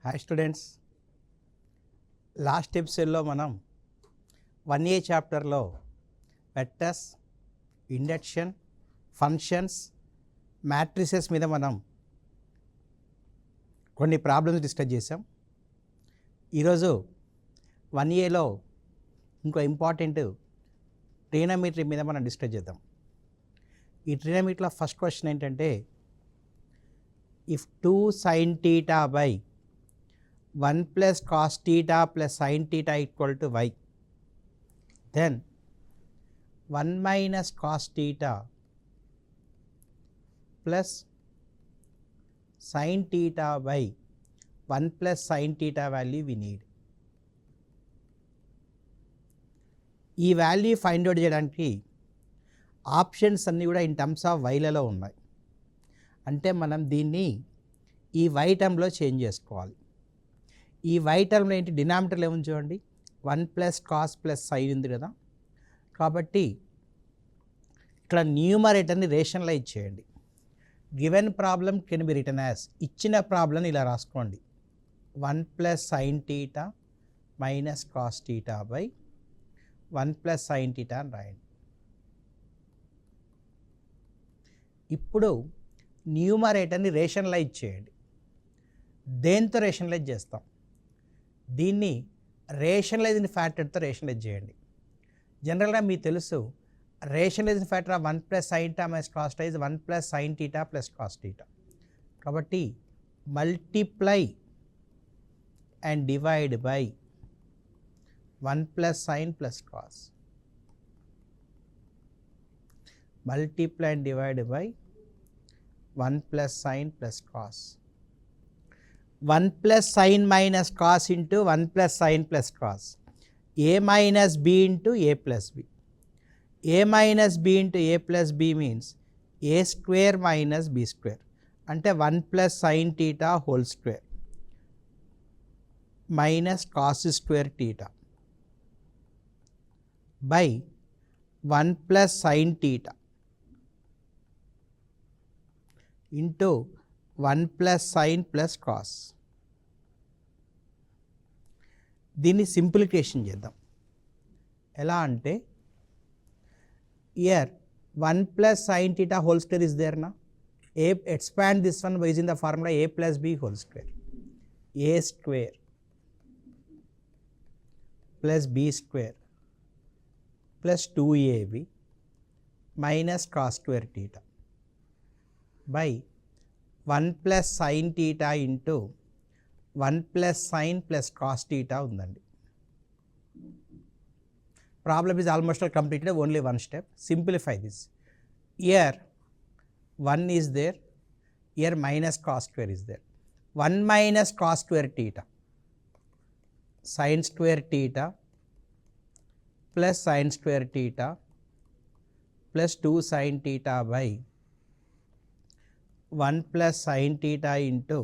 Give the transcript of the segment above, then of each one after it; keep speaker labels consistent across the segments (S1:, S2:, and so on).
S1: Hi students, last ఎపిసోడ్లో మనం 1A చాప్టర్లో వెక్టర్స్, ఇండక్షన్, ఫంక్షన్స్, మ్యాట్రిసెస్ మీద మనం కొన్ని ప్రాబ్లమ్స్ డిస్కస్ చేసాం. ఈరోజు 1Aలో ఇంకో ఇంపార్టెంట్ ట్రిగోనోమెట్రీ మీద మనం డిస్కస్ చేద్దాం. ఈ ట్రిగోనోమెట్రీలో ఫస్ట్ క్వశ్చన్ ఏంటంటే, if 2 sin theta by 1 plus cos theta plus sin theta equal to y, then 1 minus cos theta plus sin theta by 1 plus sin theta value we need. ఈ value find out చేయడానికి options అన్నీ కూడా in terms of వైలలో ఉన్నాయి. అంటే మనం దీన్ని ఈ why టర్మ్లో చేంజ్ చేసుకోవాలి. ఈ వై టర్మ్లో ఏంటి, డినామినేటర్లో ఏముంది చూడండి, 1 ప్లస్ కాస్ ప్లస్ సైన్ ఉంది కదా. కాబట్టి ఇక్కడ న్యూమరేటర్ని రేషనలైజ్ చేయండి. Given problem can be return as, ఇచ్చిన ప్రాబ్లం ఇలా రాసుకోండి, 1 plus sine theta minus cos theta by 1 plus sine theta అని రాయండి. ఇప్పుడు న్యూమరేటర్ని రేషనలైజ్ చేయండి. దేంతో రేషనలైజ్ చేస్తాం? దీన్ని రేషనలైజ్డ్ ఫ్యాక్టర్తో రేషనలైజ్ చేయండి. జనరల్గా మీకు తెలుసు, rationalised factor of 1 plus sine theta minus cos theta is 1 plus sine theta plus cos theta. కాబట్టి multiply and divide by 1 plus sine plus cos. Multiply and divide by 1 plus sine plus cos. 1 plus sine minus cos into 1 plus sine plus cos, A minus B into A plus B. A minus B into A plus B means A square minus B square, అంటే 1 plus sine theta whole square minus cos square theta by 1 plus sine theta into 1 plus sine plus cos. దీన్ని simplification చేద్దాం. ఎలా అంటే, here 1 plus sine theta whole square is there నా, a expand this one by using the formula A plus B whole square, A square plus B square plus 2ab minus cos square theta by 1 plus sine theta into 1 plus sine plus cos theta ఉందండి. Problem is almost completed, only one step. Simplify this. Here 1 is there, here minus cos square is there. 1 minus cos square theta sine square theta plus sine square theta plus 2 sine theta by 1 plus sine theta into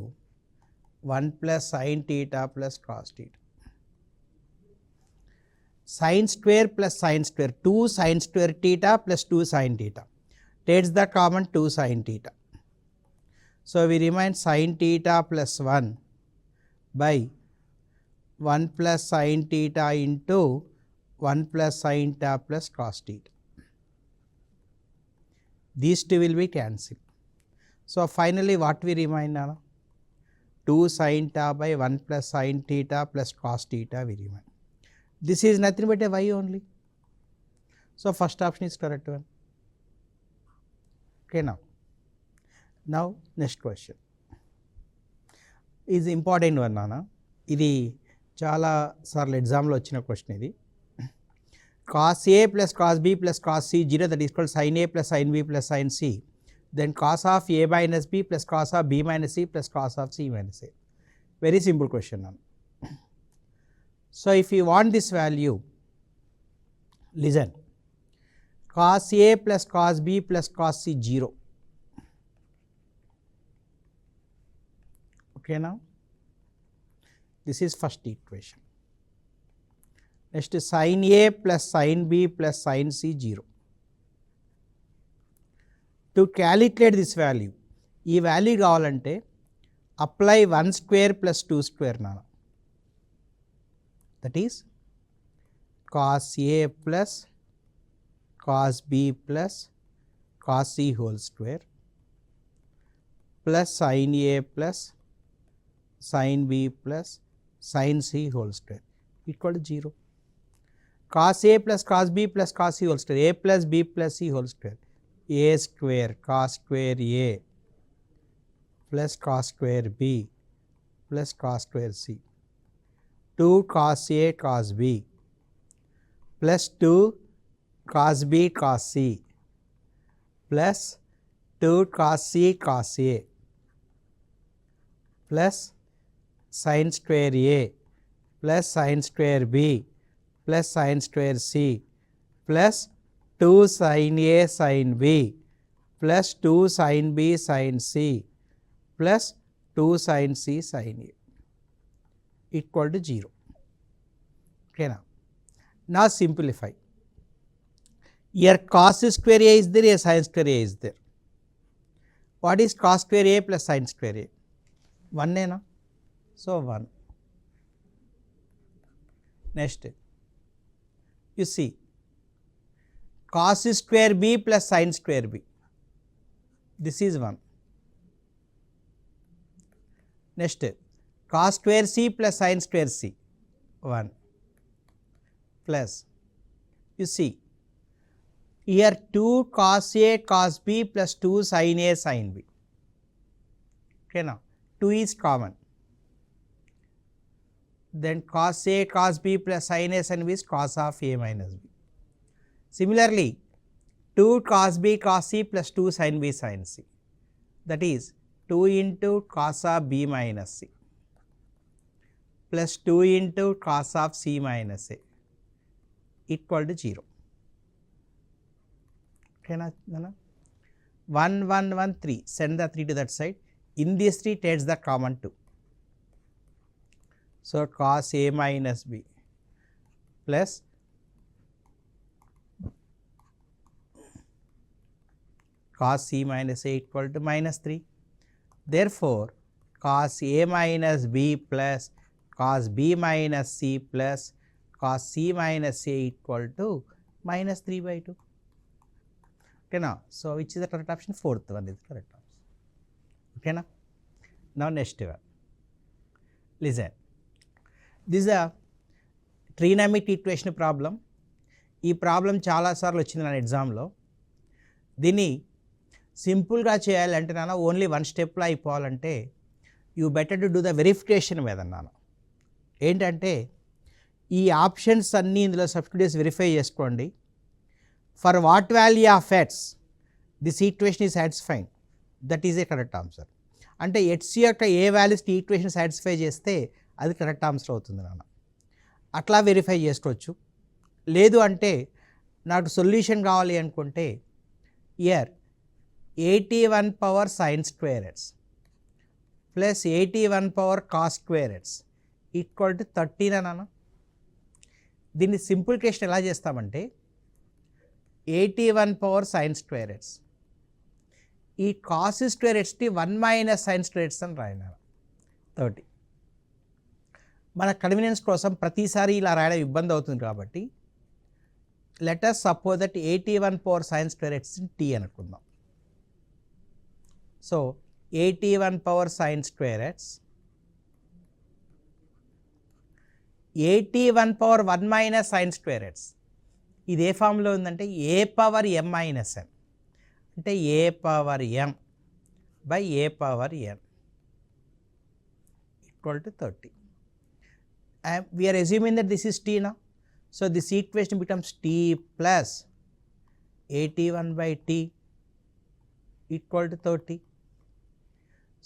S1: 1 plus sine theta plus cos theta. Sine square plus sine square, 2 sine square theta plus 2 sine theta, takes the common 2 sin theta. So we remain sin theta plus 1 by 1 plus sin theta into 1 plus sin theta plus cos theta. These two will be cancelled. So finally what we remain now? 2 sin theta by 1 plus sin theta plus cos theta we remain. This is nothing but a y only. So first option is correct one. Okay, now next question is important one నాన్న. ఇది చాలా సార్లు ఎగ్జామ్లో వచ్చిన question. ఇది cos A plus cos B plus cos C 0 that is equal sine A plus sine B plus sine C, then cos of A minus B plus cos of B minus C plus cos of C minus A. Very simple question నాన్న. So if you want this value, listen, cos a plus cos b plus cos c 0. Okay, now this is first equation. Next is sin a plus sin b plus sin c 0. To calculate this value, ఈ value కావాలంటే apply 1 square plus 2 square nana, that is cos A plus cos B plus cos C whole square plus sin A plus sin B plus sin C whole square equal to 0. Cos A plus cos B plus cos C whole square, A plus B plus C whole square, A square cos square A plus cos square B plus cos square C, 2 cos A cos B plus 2 cos B cos C plus 2 cos C cos A plus sin square A plus sin square B plus sin square C plus 2 sin A sin B plus 2 sin B sin C plus 2 sin C sin A equal to 0. Okay, now simplify. Here cos square A is there, here sin square A is there. What is cos square A plus sin square A? 1 na? So 1. Next, you see cos square B plus sin square B, this is 1. Next, cos square C plus sin square C, 1 plus, you see here 2 cos A cos B plus 2 sin A sin B. Okay, now 2 is common, then cos A cos B plus sin A sin B is cos of A minus B. Similarly, 2 cos B cos C plus 2 sin B sin C, that is 2 into cos of B minus C plus 2 into cos of C minus A equal to 0. Okay, na? 1 1 1 3, send the 3 to that side. In this 3 takes the common 2. So cos A minus B plus cos C minus A equal to minus 3. Therefore, cos A minus B plus cos B minus C plus cos C minus A equal to minus 3 by 2. Okay, now, so which is the correct option? Fourth one is the correct option. Okay, now next one. Listen, this is a trigonometric equation problem. ఈ problem చాలాసార్లు వచ్చింది నా ఎగ్జామ్లో. దీన్ని సింపుల్గా చేయాలంటే నాన్న only 1 స్టెప్లో అయిపోవాలంటే you better to do the verification మీద నాన్న. ఏంటంటే ఈ ఆప్షన్స్ అన్నీ ఇందులో సబ్స్టిట్యూట్ చేసి వెరిఫై చేసుకోండి. For what value of x this equation is satisfying, that is a correct answer. అంటే ఎట్స్ యొక్క ఏ వాల్యూస్ ఈక్వేషన్ సాటిస్ఫై చేస్తే అది కరెక్ట్ ఆన్సర్ అవుతుంది నాన్న. అట్లా వెరిఫై చేసుకోవచ్చు. లేదు అంటే నాకు సొల్యూషన్ కావాలి అనుకుంటే here 81 power sine square x plus 81 power cos square x equal to 13 అన్న. దీన్ని సింప్లిఫికేషన్ ఎలా చేస్తామంటే 81 పవర్ సైన్ స్క్వేర్ ఎట్స్ ఈ కాస్ స్క్వేర్ ఎట్స్కి 1 మైనస్ సైన్ స్క్వేర్ ఎట్స్ అని రాయన 30. మన కన్వీనియన్స్ కోసం ప్రతిసారి ఇలా రాయడం ఇబ్బంది అవుతుంది కాబట్టి let us suppose that 81 power sine square x t అనుకుందాం. So 81 power sine square x 81 power 1 minus sine square x ఇది ఏ ఫామ్లో ఉందంటే ఏ పవర్ ఎం మైనస్ ఎన్ అంటే A power M by A power N equal to 30. We are assuming that this is t now. So this equation becomes t plus 81 by t equal to 30.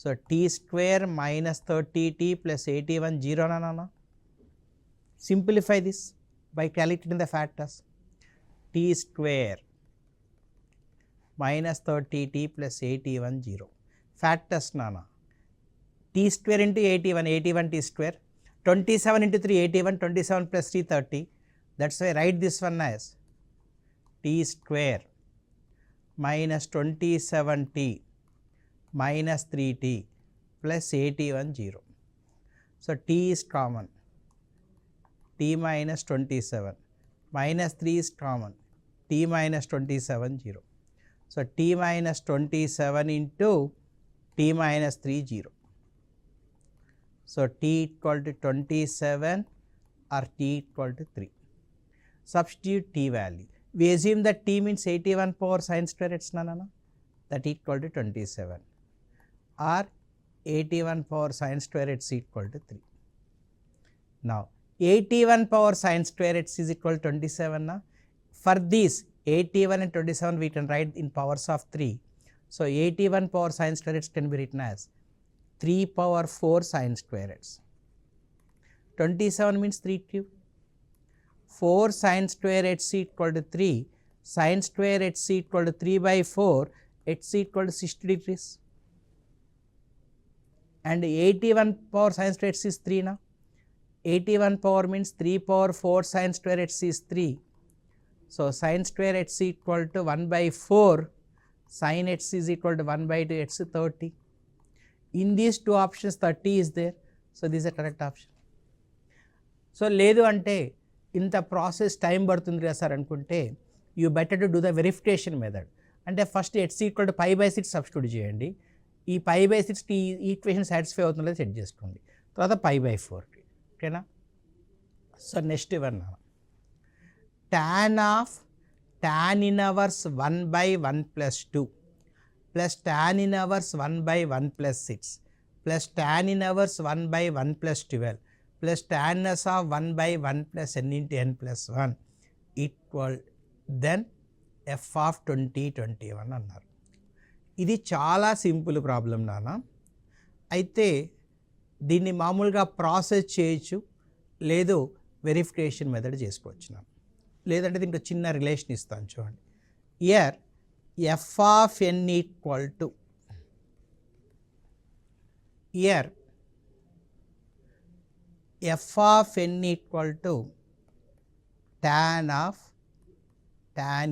S1: So t square minus 30t plus 81 0 na. Simplify this by calculating the factors. T square minus 30t plus 81 0. Factors nana. T square into 81, 81 t square. 27 into 3 81, 27 plus 3 30. That's why write this one as t square minus 27t minus 3t plus AT1 0. So t is common, t minus 27, minus 3 is common, t minus 27 0. So t minus 27 into t minus 3 0. So t equal to 27 or t equal to 3. Substitute t value. We assume that t means 81 power sin square x na, that equal to 27 or 81 power sin square x equal to 3. Now 81 power sin square x is equal to 27 na. For this 81 and 27 we can write in powers of 3. So 81 power sin square x can be written as 3 power 4 sin square x. 27 means 3 cube. 4 sin square x equal to 3, sin square x equal to 3 by 4, x equal to 60 degrees. And 81 power sin square x is 3 now. 81 power means 3 power 4 sin square x is 3. So sin square x equal to 1 by 4, sin x is equal to 1 by 2, x 30. In these two options 30 is there. So this is the correct option. So ledu ante ఇంత process time పడుతుంది కదా sir అనుకుంటే you better to do the verification method. అంటే first x equal to 5/6 substitute చేయండి. ఈ 5/6కి ఈ equation satisfy అవుతుందో set చేసుకోండి. తర్వాత 5/4కి. ఓకేనా? So next one tan inverse 1/1 + 2 plus tan inverse 1/1 + 6 plus tan inverse 1/1 + 12 plus tan inverse of 1/1 plus n into n plus 1 equal then f of 2021 అన్నారు. ఇది చాలా సింపుల్ ప్రాబ్లం నాన్న. అయితే దీన్ని మామూలుగా ప్రాసెస్ చేయొచ్చు, లేదు వెరిఫికేషన్ మెథడ్ చేసుకోవచ్చు. లేదంటే దీనికి చిన్న రిలేషన్ ఇస్తాను చూడండి. Year f of n equal to year f of n equal to tan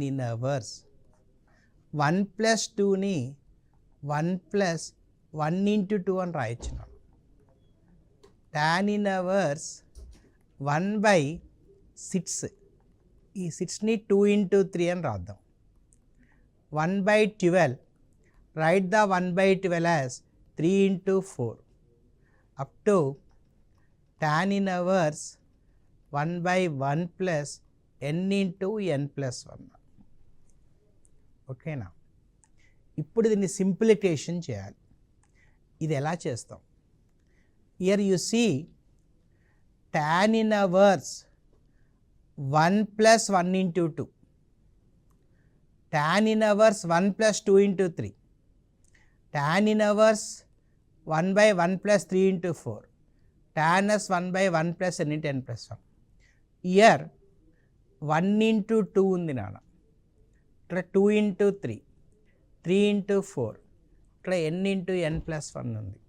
S1: inverse 1 plus 2ని 1 plus 1 into 2 అని రాయించినాం. tan inverse 1/6, ఈ 6ని 2 into 3 అని రాద్దాం. 1/12, write the 1/12 as 3 into 4 up to tan inverse 1/1 plus n into n plus 1. ఓకేనా? ఇప్పుడు దీన్ని simplification చేయాలి. ఇది ఎలా చేస్తాం? Here you see tan inverse 1 plus 1 into 2, tan inverse 1 plus 2 into 3, tan inverse 1/1 plus 3 into 4, tan s 1/1 plus n into n plus 1. Year 1 into 2 ఉంది నాన్న, ఇక్కడ 2 into 3, 3 into 4, ఇక్కడ n into n plus 1 ఉంది.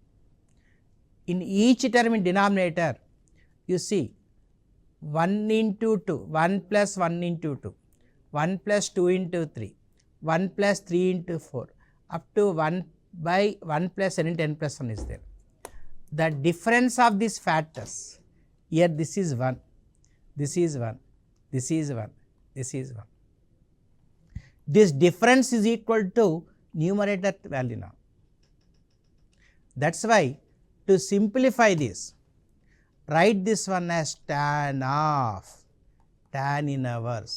S1: In each term in denominator you see 1 into 2, 1 plus 1 into 2, 1 plus 2 into 3, 1 plus 3 into 4 up to 1/1 plus n into n plus 1 is there. The difference of these factors, here this is 1, this is 1, this is 1, this is 1. This difference is equal to numerator value now. That's why to simplify this, write this one as tan inverse.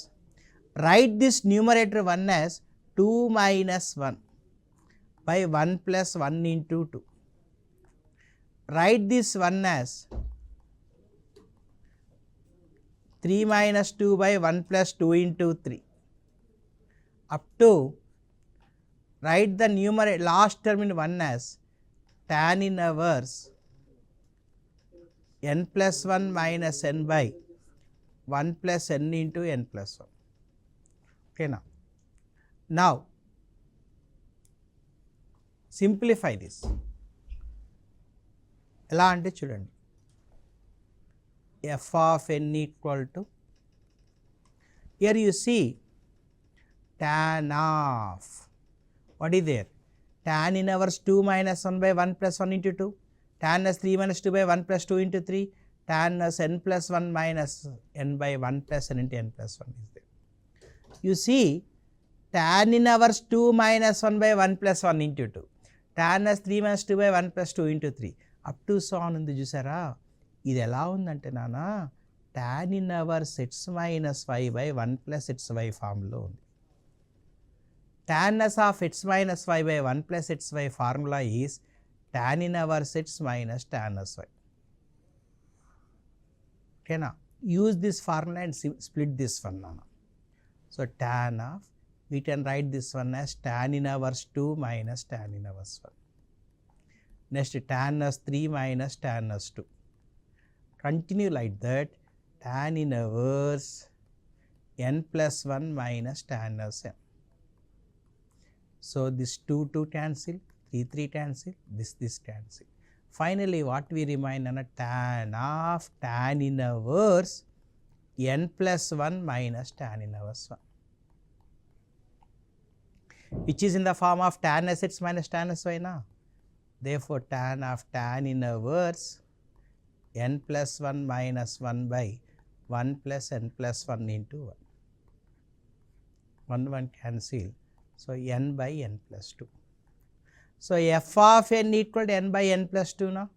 S1: Write this numerator 1 as 2 minus 1 by 1 plus 1 into 2. Write this one as 3 minus 2 by 1 plus 2 into 3 up to, write the numerator last term in 1 as tan inverse n plus 1 minus n by 1 plus n into n plus 1. Okay, now simplify this. ఎలా అంటే చూడండి, f of n equal to, here you see tan of, what is there, tan inverse 2 minus 1 by 1 plus 1 into 2, tan inverse 3 minus 2 by 1 plus 2 into 3, tan inverse n plus 1 minus n by 1 plus n into n plus 1 is there. You see, tan inverse 2 minus 1 by 1 plus 1 into 2, tan inverse 3 minus 2 by 1 plus 2 into 3, up to so on ఉంది చూసారా. ఇది ఎలా ఉందంటే నాన్న tan inverse x minus y by 1 plus xy ఫార్ములో ఉంది. tan inverse of x minus y by 1 plus xy formula is tan inverse x minus tan inverse y. Okay, now use this formula and split this one now. So tan of, we can write this one as tan inverse 2 minus tan inverse 1. Next tan inverse 3 minus tan inverse 2. Continue like that, tan inverse n plus 1 minus tan inverse n. So this 2 cancel, 3 cancel, this cancel. Finally what we remain on a tan of tan inverse n plus 1 minus tan inverse 1, which is in the form of tan inverse x minus tan inverse y now. Therefore tan of tan inverse n plus 1 minus 1 by 1 plus n plus 1 into 1. 1 cancel. So n by n plus 2. So f of n equal to n by n plus 2 now,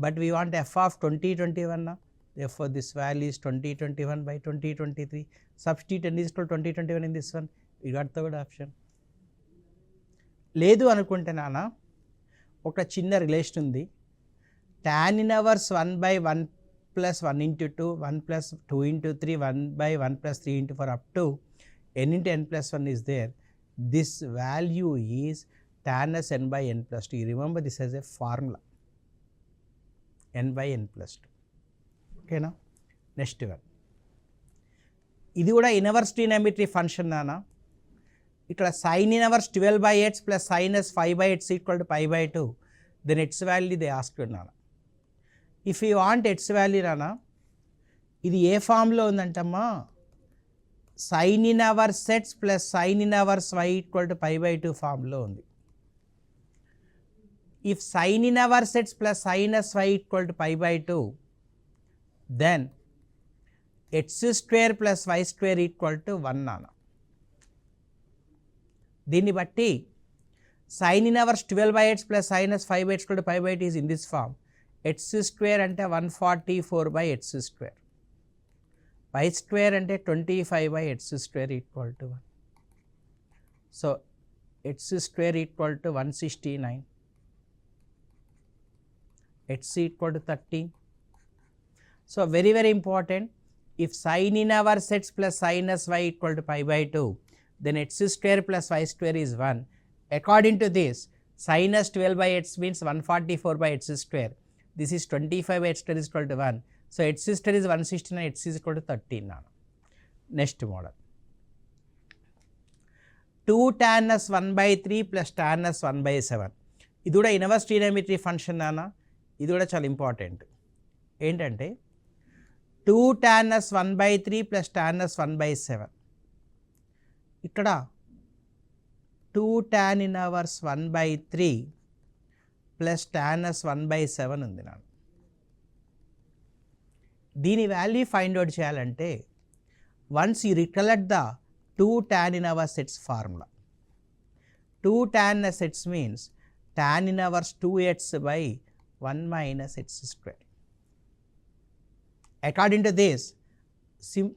S1: but we want f of 2021 now. Therefore this value is 2021 by 2023. Substitute n is equal to 2021 in this one. We got third option. లేదు అనుకుంటే నాన్న ఒక చిన్న relation ఉంది. tan inverse 1 by 1 plus 1 into 2, 1 plus 2 into 3, 1 by 1 plus 3 into 4 up to n into n plus 1 is there. This value is tan as n by n plus 2. You remember this as a formula, n by n plus 2. Okay, now next one. ఇది కూడా inverse trigonometry function నాన్న. ఇక్కడ sin inverse 12 by x plus sin as 5 by x equal to pi by 2, then x value they asked నాన్న. If you want x value నాన్న, ఇది ఏ ఫామ్లో ఉందంటమ్మా, sin inverse x plus sin inverse y equal to pi by 2 ఫామ్లో ఉంది. If sin inverse x plus sin as y equal to pi by 2, then x square plus y square equal to 1 నాన్న. దీన్ని బట్టి sin inverse 12 by x plus sin as 5 by x equal to pi by 2 is in this form. x square అంటే 144 by x square, y square అంటే 25 by x square equal to 1. So x square equal to 169, x equal to 13. So very important, if sin inverse x plus sin as y equal to pi by 2, then x square plus y square is 1. According to this, sin as 12 by x means 144 by x square. This is 25 by x square is equal to 1. So x square is 169, x is equal to 13 now. Next model. 2 tan as 1 by 3 plus tan as 1 by 7. ఇది కూడా inverse trigonometry function నాన్న. ఇది కూడా చాలా important. ఏంటంటే 2 tan as 1 by 3 plus tan as 1 by 7. ఇక్కడ 2 tan inverse 1 by 3 plus tan as 1 by 7 ఉంది నాన్న. దీని వాల్యూ ఫైండ్ అవుట్ చేయాలంటే once you recollect the 2 tan inverse x formula. 2 tan as x means tan inverse 2x by 1 minus x square. According to this,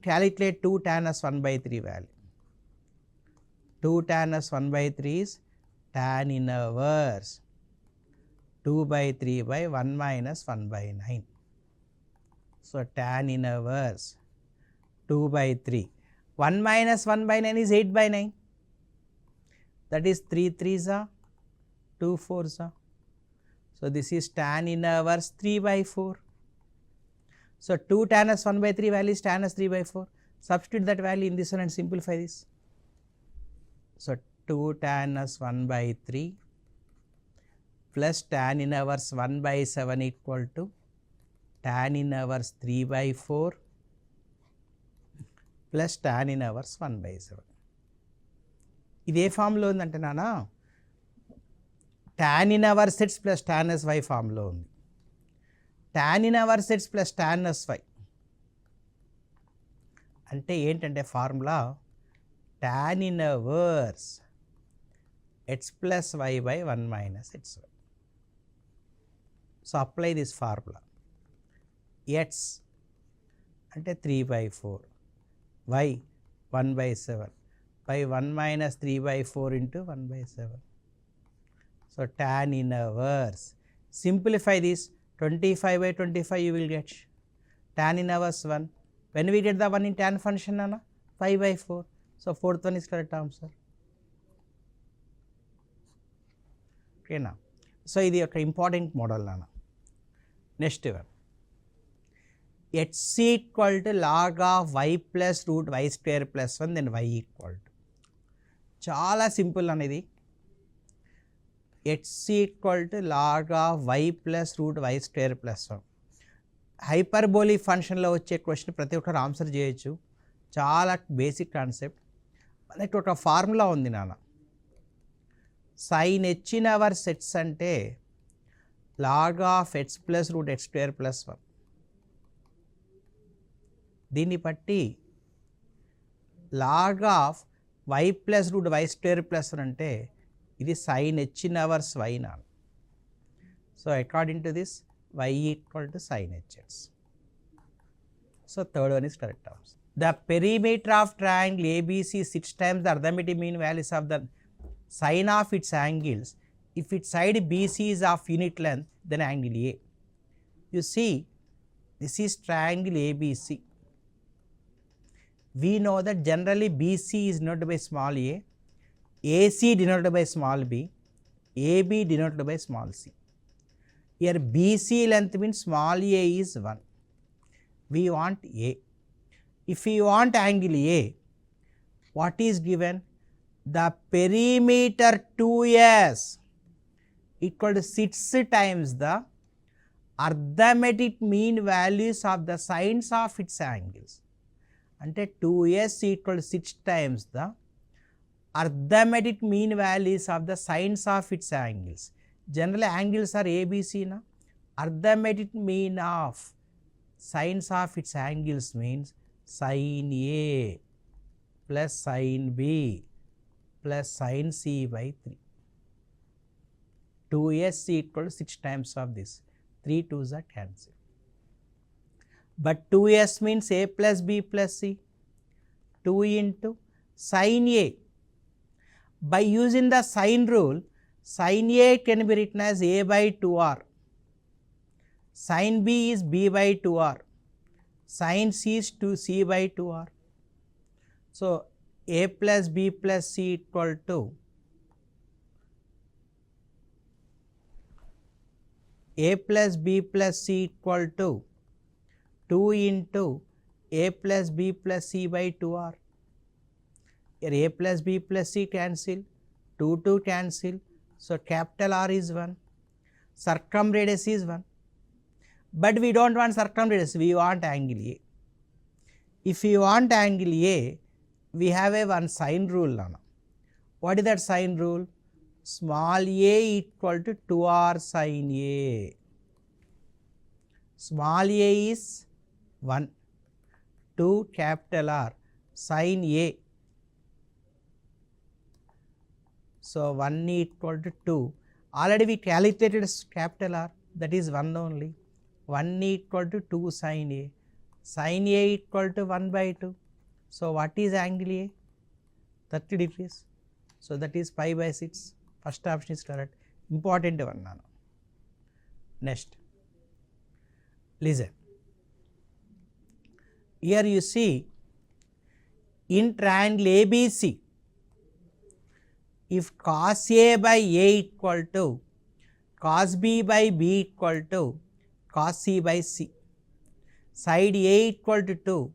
S1: calculate 2 tan as 1 by 3 value. 2 tan as 1 by 3 is tan inverse 2 by 3 by 1 minus 1 by 9. So tan inverse 2 by 3. 1 minus 1 by 9 is 8 by 9. That is 3 3s are, 2 4s are. So this is tan inverse 3 by 4. So 2 tan as 1 by 3 value is tan as 3 by 4. Substitute that value in this one and simplify this. So 2 tan as 1 by 3 plus tan inverse 1 by 7 equal to tan inverse 3 by 4 plus tan inverse 1 by 7. ఇది ఏ ఫామ్లో ఉందంటే నాన్న, tan inverse sets plus tan sy ఫామ్లో ఉంది. tan inverse sets plus tan sy అంటే ఏంటంటే formula tan inverse x plus y by 1 minus xy. So apply this formula. x అంటే 3/4, y 1/7 by 1 minus 3/4 into 1/7. So tan inverse. Simplify this. 25/25 you will get. Tan inverse 1. When we get the 1 in tan function, 5/4. So fourth one is correct answer. Okay now. So this is an important model. Next one. X equal to log of y plus root y square plus 1, then y equal to. చాలా simple అనేది. x equal to log of y plus root y square plus 1. Hyperbolic ఫంక్షన్లో వచ్చే question ప్రతి ఒక్కరు answer చేయొచ్చు. చాలా basic concept. మనకి ఒక ఫార్ములా ఉంది నాన్న. సైన్ h ఇన్వర్స్ x అంటే log of x plus root x square plus 1. దీన్ని బట్టి log of y plus root y square plus 1 అంటే ఇది సైన్ h ఇన్వర్స్ y నా. So according to this y equal to sine hx. So third one is correct answer. The perimeter of triangle ABC 6 times the arithmetic mean values of the sine of its angles. If its side BC is of unit length, then angle A. You see, this is triangle ABC. We know that generally BC is denoted by small a, AC denoted by small b, AB denoted by small c. Here BC length means small a is 1. We want A. If we want angle A, what is given? The perimeter 2S equal to 6 times the arithmetic mean values of the sines of its angles. అంటే 2s equal 6 times the arithmetic mean values of the sines of its angles. Generally angles are ABC na. Arithmetic mean of sines of its angles means sin A plus sin B plus sin C by 3. 2s equal 6 times of this. 3 2s are cancelled. But 2s means a plus b plus c. 2 into sin a. By using the sin rule, sin a can be written as a by 2r. Sin b is b by 2r. Sin c is 2c by 2r. So a plus b plus c equal to a plus b plus c equal to 2 into a plus b plus c by 2r. Here a plus b plus c cancel, 2 2 cancel. So capital R is 1, circumradius is 1. But we don't want circumradius, we want angle A. If we want angle A, we have a one sine rule now. What is that sine rule? Small a equal to 2r sin A. Small a is 1, 2 capital R sin A. So 1 equal to 2. Already we calculated capital R, that is 1 only. 1 equal to 2 sin A. Sin A equal to 1 by 2. So what is angle A? 30 degrees. So that is pi by 6. First option is correct. Important one now. Next. Listen. Here you see, in triangle ABC, if cos A by A equal to cos B by B equal to cos C by C, side A equal to 2,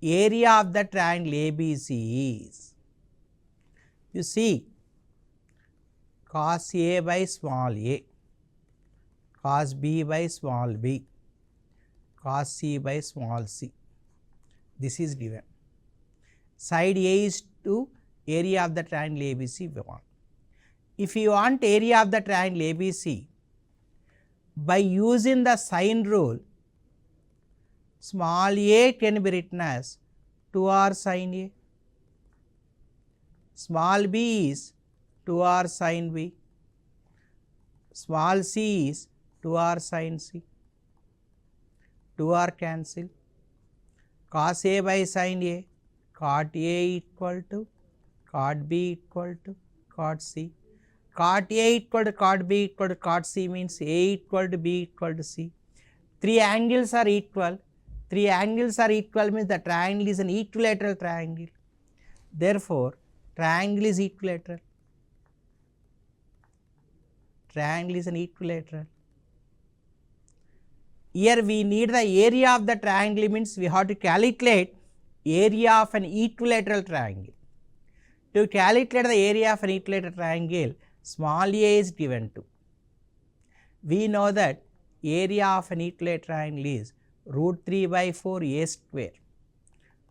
S1: area of the triangle ABC is, you see, cos A by small a, cos B by small b, cos C by small c. This is given. Side A is 2, area of the triangle ABC we want. if you want area of the triangle ABC, by using the sine rule, small a can be written as 2r sine A, small b is 2r sine B, small c is 2r sine C, 2r cancel, cos A by sine A, cot A equal to cot B equal to cot C, cot A equal to cot B equal to cot C means A equal to B equal to C. Three angles are equal. Three angles are equal means the triangle is an equilateral triangle. Therefore, triangle is equilateral. Triangle is an equilateral. Here we need the area of the triangle means we have to calculate area of an equilateral triangle. To calculate the area of an equilateral triangle, small a is given to. We know that area of an equilateral triangle is root 3 by 4 a square.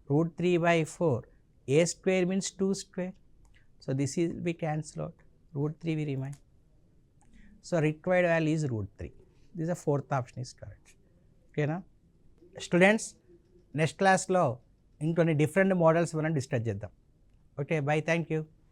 S1: Root 3 by 4 a square means 2 square. So, this is be cancelled out, root 3 will remain. So, required value is root 3. This is the fourth option is correct. Okay na? Students, next class lo ఇంకొన్ని different models మనం discuss చేద్దాం. Okay, bye, thank you.